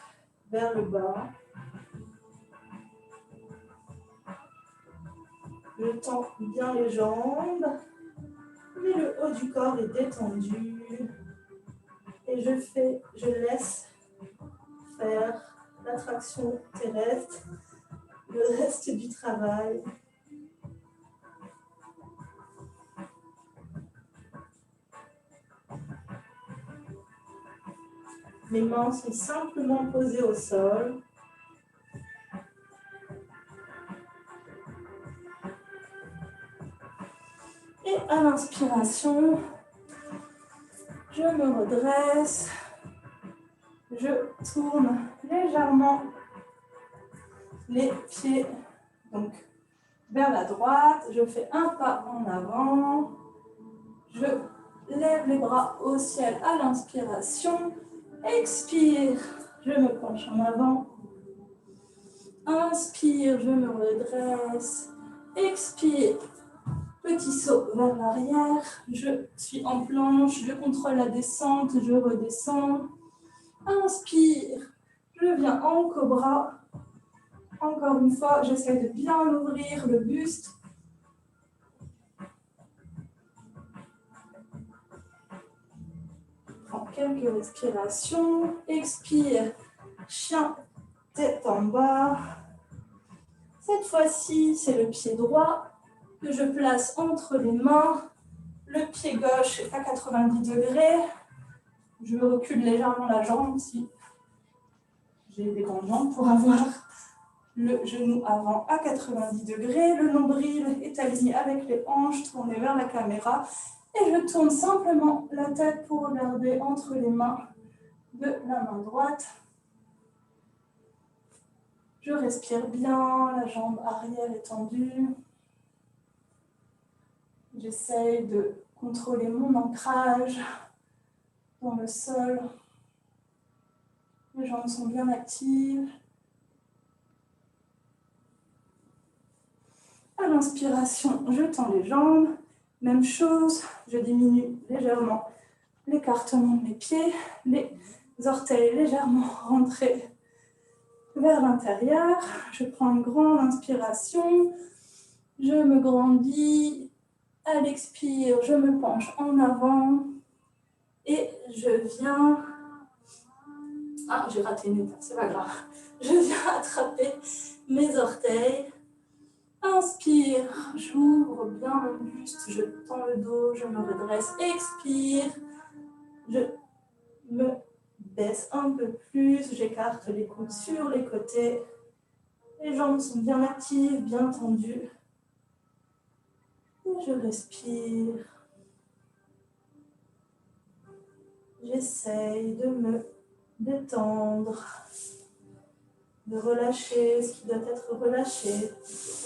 vers le bas. Je tends bien les jambes, mais le haut du corps est détendu. Et je laisse faire la traction terrestre, le reste du travail. Mes mains sont simplement posées au sol. Et à l'inspiration, je me redresse. Je tourne légèrement les pieds donc, vers la droite. Je fais un pas en avant. Je lève les bras au ciel à l'inspiration. Expire, je me penche en avant. Inspire, je me redresse. Expire, petit saut vers l'arrière. Je suis en planche, je contrôle la descente, je redescends. Inspire, je viens en cobra. Encore une fois, j'essaie de bien ouvrir le buste. Prends quelques respirations. Expire, chien, tête en bas. Cette fois-ci, c'est le pied droit que je place entre les mains. Le pied gauche est à 90 degrés. Je recule légèrement la jambe si j'ai des grandes jambes pour avoir le genou avant à 90 degrés. Le nombril est aligné avec les hanches, tourné vers la caméra. Et je tourne simplement la tête pour regarder entre les mains de la main droite. Je respire bien, la jambe arrière est tendue. J'essaye de contrôler mon ancrage dans le sol. Les jambes sont bien actives. À l'inspiration, je tends les jambes. Même chose, je diminue légèrement l'écartement de mes pieds. Les orteils légèrement rentrés vers l'intérieur. Je prends une grande inspiration. Je me grandis. À l'expire, je me penche en avant. Et je viens... Ah, j'ai raté une étape, c'est pas grave. Je viens attraper mes orteils. Inspire, j'ouvre bien mon buste, je tends le dos, je me redresse. Expire, je me baisse un peu plus, j'écarte les coudes sur les côtés. Les jambes sont bien actives, bien tendues. Et je respire. J'essaye de me détendre, de relâcher ce qui doit être relâché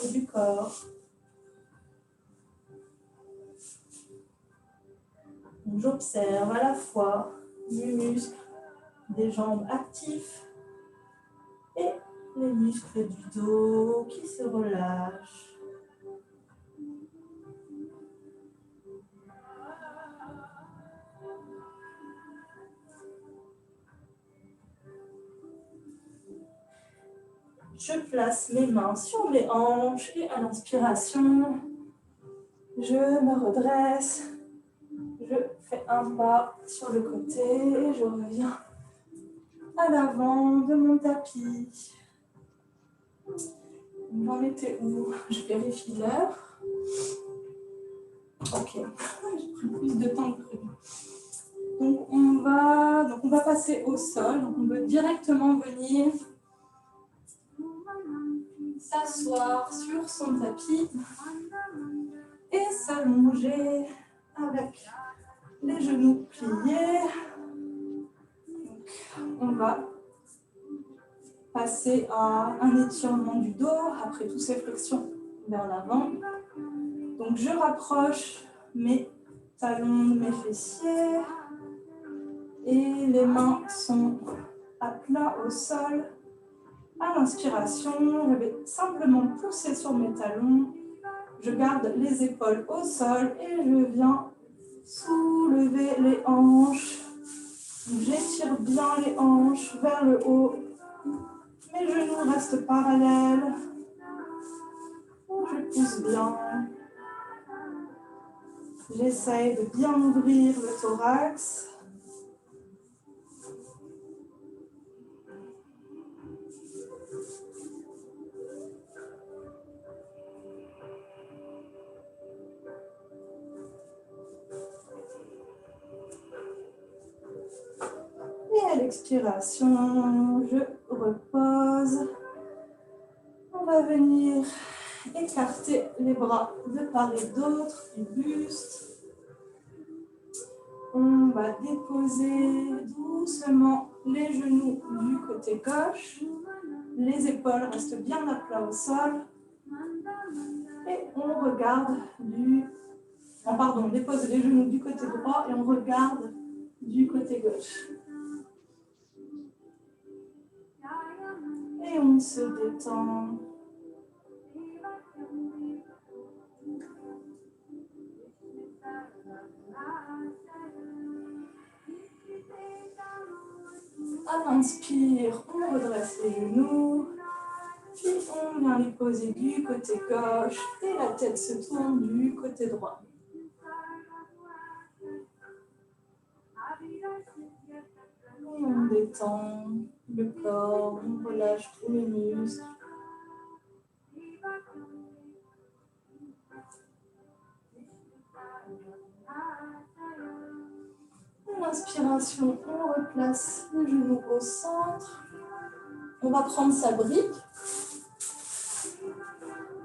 au niveau du corps. J'observe à la fois les muscles des jambes actifs et les muscles du dos qui se relâchent. Je place mes mains sur les hanches et à l'inspiration, je me redresse, je fais un pas sur le côté et je reviens à l'avant de mon tapis. J'en étais où? Je vérifie l'heure. Ok, j'ai pris plus de temps que prévu. Donc on va passer au sol. Donc on peut directement venir s'asseoir sur son tapis et s'allonger avec les genoux pliés. Donc, on va passer à un étirement du dos après toutes ces flexions vers l'avant. Donc je rapproche mes talons de mes fessiers et les mains sont à plat au sol. À l'inspiration, je vais simplement pousser sur mes talons. Je garde les épaules au sol et je viens soulever les hanches. J'étire bien les hanches vers le haut. Les genoux restent parallèles. Je pousse bien. J'essaye de bien ouvrir le thorax. Et à l'expiration, je repose. On va venir écarter les bras de part et d'autre du buste. On va déposer doucement les genoux du côté gauche. Les épaules restent bien à plat au sol. Et on regarde on dépose les genoux du côté droit et on regarde du côté gauche. Et on se détend. À l'inspire, on redresse les genoux. Puis on vient les poser du côté gauche et la tête se tourne du côté droit. Et on détend le corps, on relâche tous les muscles. À l'inspiration, on replace le genou au centre. On va prendre sa brique.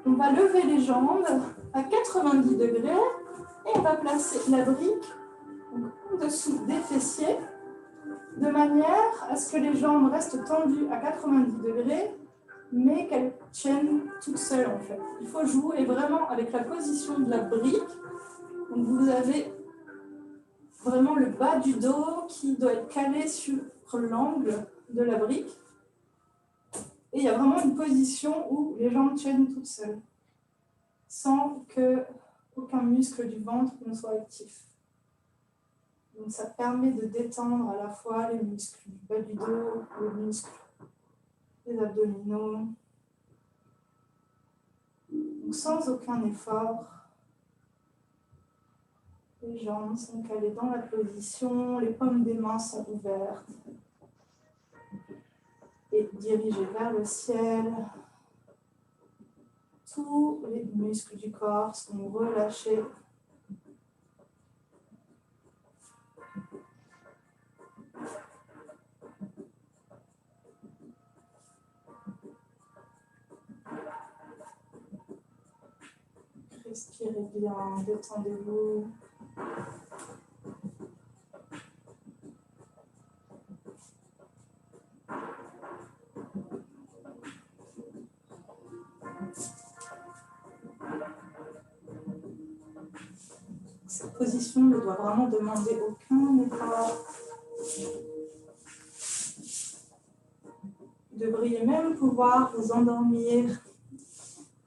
On va lever les jambes à 90 degrés et on va placer la brique en dessous des fessiers de manière à ce que les jambes restent tendues à 90 degrés mais qu'elles tiennent toutes seules en fait. Il faut jouer vraiment avec la position de la brique. Donc vous avez vraiment le bas du dos qui doit être calé sur l'angle de la brique. Et il y a vraiment une position où les jambes tiennent toutes seules, sans qu'aucun muscle du ventre ne soit actif. Donc ça permet de détendre à la fois les muscles du bas du dos, les muscles des abdominaux. Donc sans aucun effort, les jambes sont calées dans la position, les paumes des mains sont ouvertes et dirigées vers le ciel. Tous les muscles du corps sont relâchés. Respirez bien, détendez-vous. Cette position ne doit vraiment demander aucun effort. Vous devriez même pouvoir vous endormir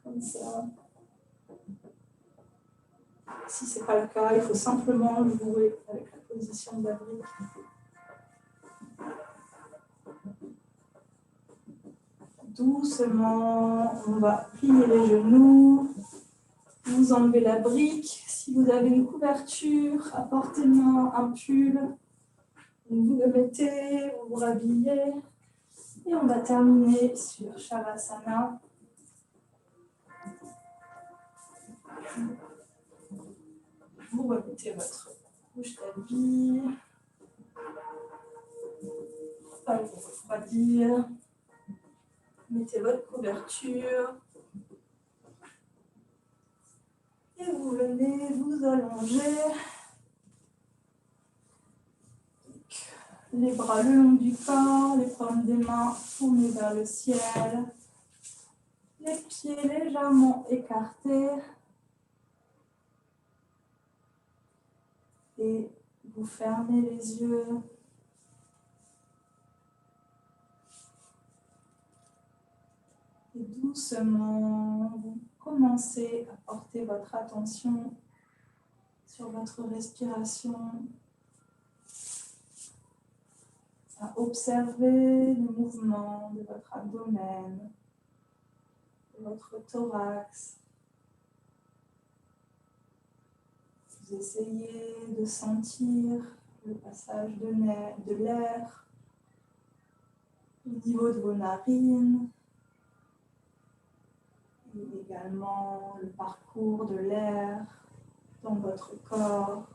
comme ça. Si ce n'est pas le cas, il faut simplement jouer avec la position de la brique. Doucement, on va plier les genoux. Vous enlevez la brique. Si vous avez une couverture à portée de main, un pull, vous le mettez, vous vous rhabillez. Et on va terminer sur Shavasana. Vous remettez votre couche d'habit. Pas vous refroidir. Mettez votre couverture. Et vous venez vous allonger. Les bras le long du corps, les paumes des mains tournées vers le ciel. Les pieds légèrement écartés. Et vous fermez les yeux. Et doucement, vous commencez à porter votre attention sur votre respiration, à observer le mouvement de votre abdomen, de votre thorax. Vous essayez de sentir le passage de l'air au niveau de vos narines et également le parcours de l'air dans votre corps.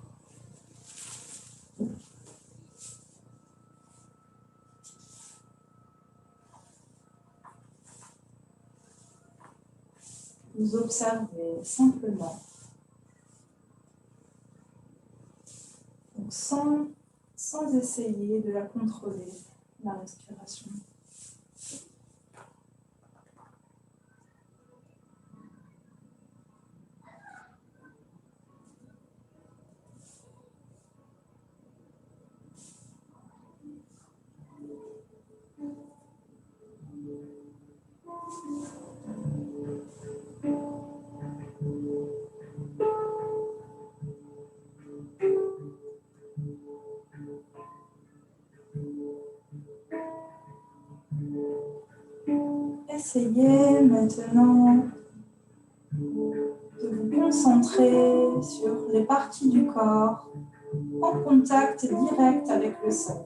Vous observez simplement, donc sans essayer de la contrôler, la respiration. Essayez maintenant de vous concentrer sur les parties du corps en contact direct avec le sol.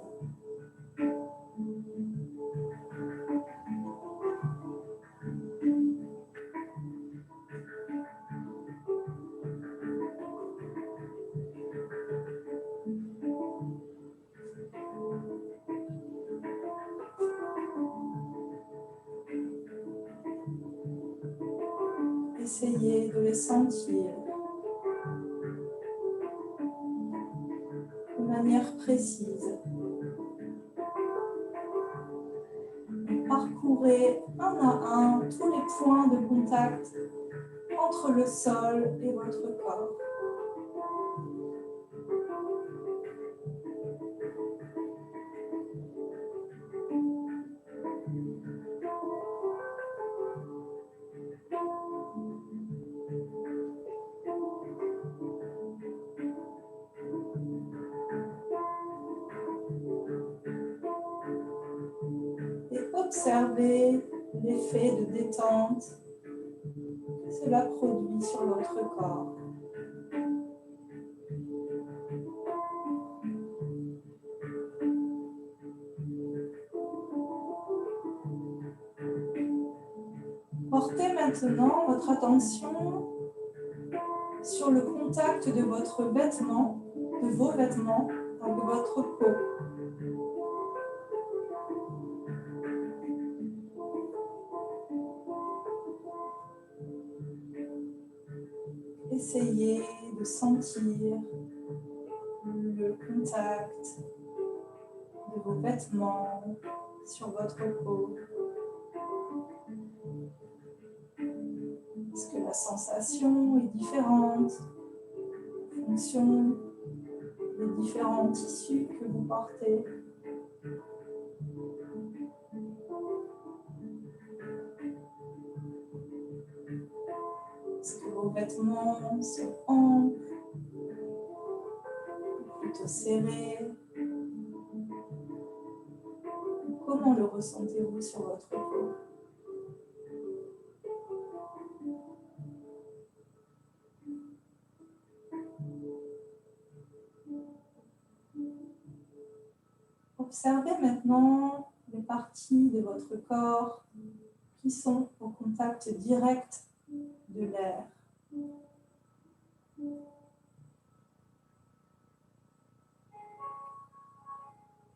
Essayez de les sentir de manière précise. Parcourez un à un tous les points de contact entre le sol et votre corps. Et observez l'effet de détente que cela produit sur votre corps. Portez maintenant votre attention sur le contact de votre vêtement, de vos vêtements, avec votre peau. Essayez de sentir le contact de vos vêtements sur votre peau. Est-ce que la sensation est différente en fonction des différents tissus que vous portez? Est-ce que vos vêtements sont amples, plutôt serrés? Comment le ressentez-vous sur votre peau? Observez maintenant les parties de votre corps qui sont au contact direct de l'air.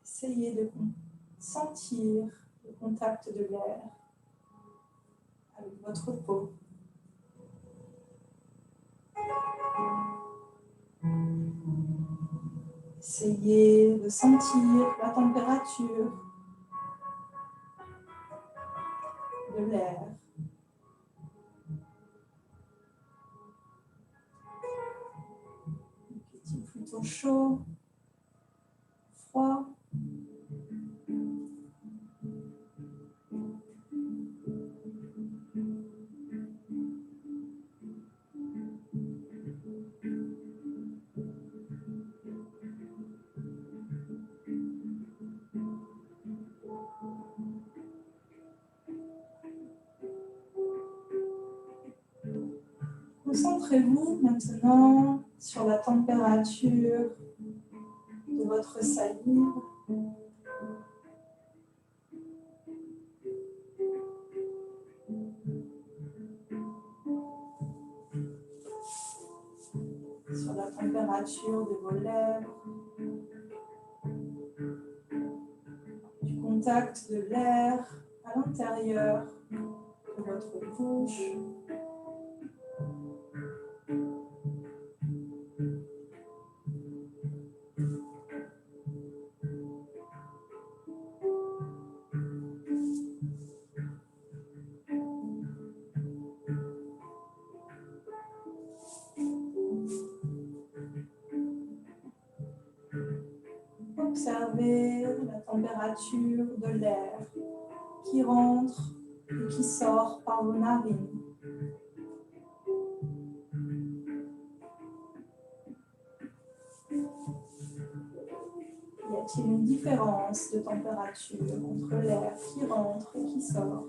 Essayez de sentir le contact de l'air avec votre peau. Essayez de sentir la température de l'air. Est-il plutôt chaud, froid? Concentrez-vous maintenant sur la température de votre salive. Sur la température de vos lèvres, du contact de l'air à l'intérieur de votre bouche. Observez la température de l'air qui rentre et qui sort par vos narines. Y a-t-il une différence de température entre l'air qui rentre et qui sort?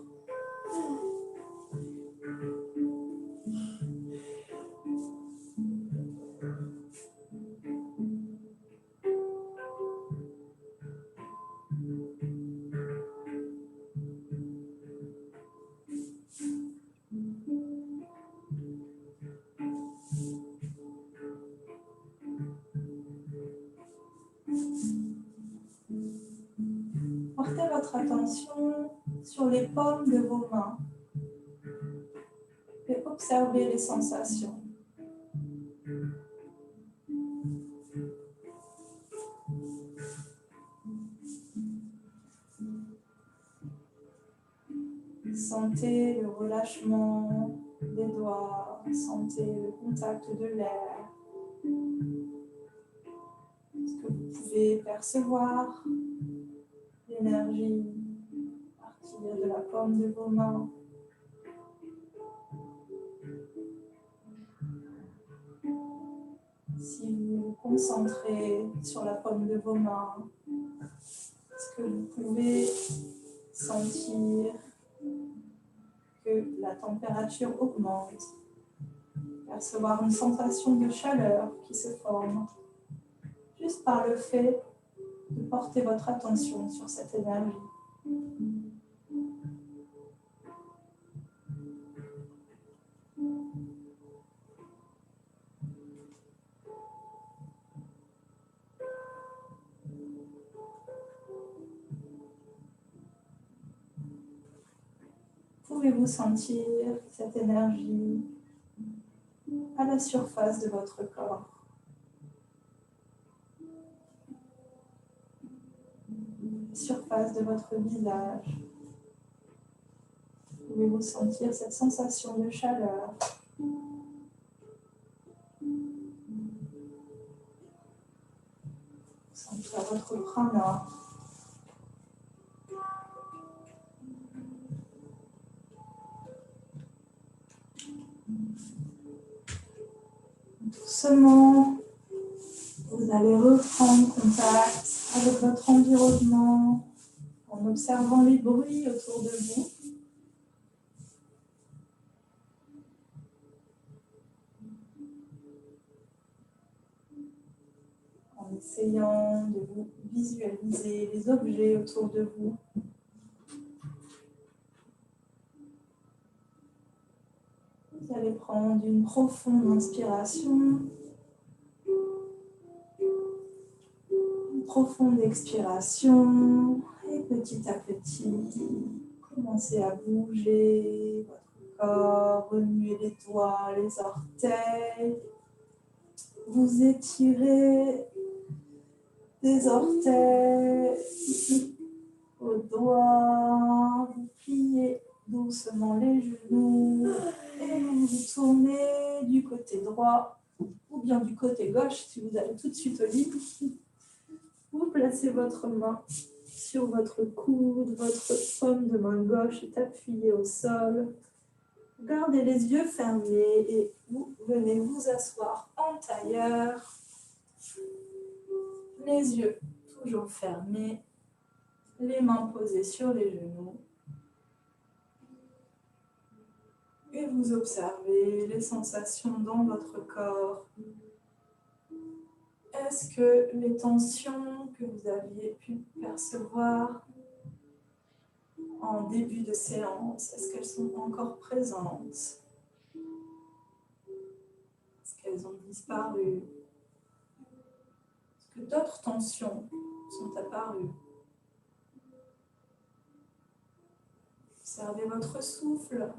Portez votre attention sur les paumes de vos mains et observez les sensations. Sentez le relâchement des doigts, sentez le contact de l'air. Est-ce que vous pouvez percevoir l'énergie partir de la paume de vos mains? Si vous vous concentrez sur la paume de vos mains, est-ce que vous pouvez sentir que la température augmente, percevoir une sensation de chaleur qui se forme, juste par le fait de porter votre attention sur cette énergie. Pouvez-vous sentir cette énergie à la surface de votre corps? Surface de votre visage. Pouvez-vous sentir cette sensation de chaleur? Sentir votre prana. Doucement, vous allez reprendre contact avec votre environnement en observant les bruits autour de vous. En essayant de vous visualiser les objets autour de vous. Vous allez prendre une profonde inspiration, une profonde expiration et petit à petit, commencez à bouger votre corps, remuer les doigts, les orteils. Vous étirez des orteils aux doigts, vous pliez doucement les genoux et vous vous tournez du côté droit ou bien du côté gauche si vous allez tout de suite au lit. Vous placez votre main sur votre coude, votre paume de main gauche est appuyée au sol. Gardez les yeux fermés et vous venez vous asseoir en tailleur. Les yeux toujours fermés, les mains posées sur les genoux. Et vous observez les sensations dans votre corps. Est-ce que les tensions que vous aviez pu percevoir en début de séance, est-ce qu'elles sont encore présentes? Est-ce qu'elles ont disparu? Est-ce que d'autres tensions sont apparues? Observez votre souffle.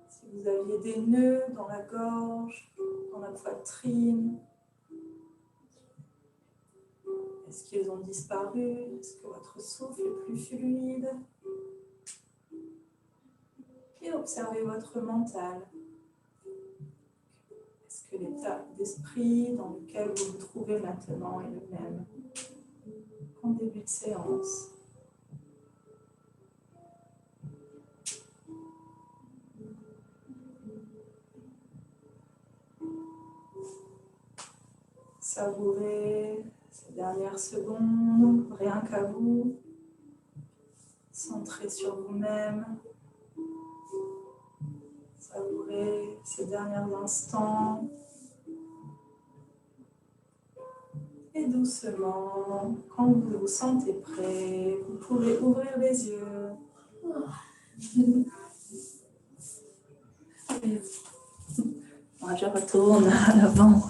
Si vous aviez des nœuds dans la gorge, dans la poitrine, est-ce qu'ils ont disparu? Est-ce que votre souffle est plus fluide? Et observez votre mental. Est-ce que l'état d'esprit dans lequel vous vous trouvez maintenant est le même qu'en début de séance? Savourez ces dernières secondes, rien qu'à vous. Centrez sur vous-même. Savourez ces derniers instants. Et doucement, quand vous vous sentez prêt, vous pouvez ouvrir les yeux. Moi, je retourne à l'avant.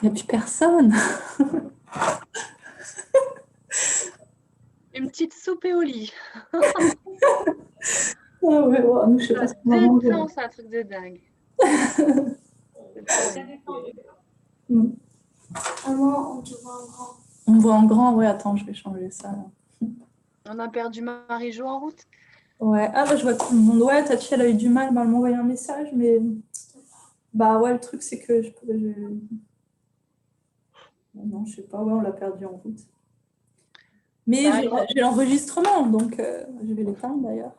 Il n'y a plus personne. Une petite soupe et au lit. Ah ouais, ouais, nous, je sais pas ce qu'on va manger. Détend, c'est un truc de dingue. Maman, on te voit en grand. On me voit en grand, ouais, attends, je vais changer ça. Là. On a perdu Marie-Jo en route. Ouais, ah bah je vois tout le monde. Ouais, Tachi, elle a eu du mal à m'envoyer un message, mais bah ouais, le truc c'est que non, je sais pas, ouais, on l'a perdu en route. Mais j'ai l'enregistrement, donc je vais l'éteindre d'ailleurs.